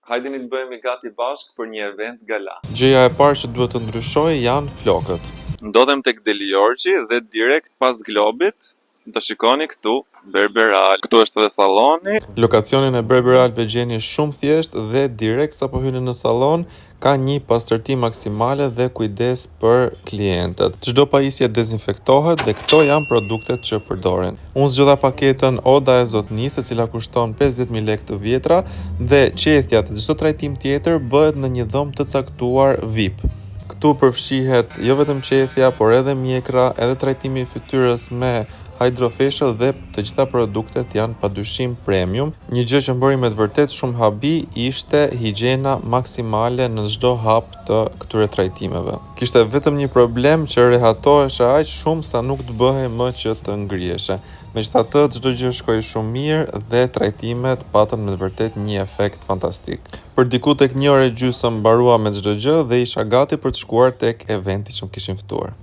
Hajdeni të bëhemi gati bashkë për një event gala. Gjëja e parë që duhet të ndryshojë janë flokët. Ndodhem tek Deli Jorgji dhe direkt pas Globit do shikoni këtu Berberal. Këtu është edhe salloni. Lokacionin e Berberal e gjeni shumë thjesht dhe direkt sapo hyni në sallon ka një pastërti maksimale dhe kujdes për klientët. Çdo pajisje dezinfektohet dhe këto janë produktet që përdoren. Unë zgjodha paketën Oda e Zotnisë, e cila kushton 50.000 lekë të vjetra dhe qethja të çdo trajtim tjetër bëhet në një dhomë të caktuar VIP. Këtu përfshihet jo vetëm qethja, por edhe mjekra, edhe trajtimi i fytyrës me Hydrofacial dhe të gjitha produktet janë padyshim premium. Një gjë që më bëri me të vërtet shumë habi ishte higjiena maksimale në çdo hap të këtyre trajtimeve. Kishte vetëm një problem që rehatoheshe aq shumë sa nuk të bëhej më që të ngriheshe. Megjithatë, çdo gjë shkoi shumë mirë dhe trajtimet patën me të vërtet një efekt fantastik. Për diku tek 1 orë e gjysmë mbarua me çdo gjë dhe isha gati për të shkuar tek eventi që më kishin ftuar.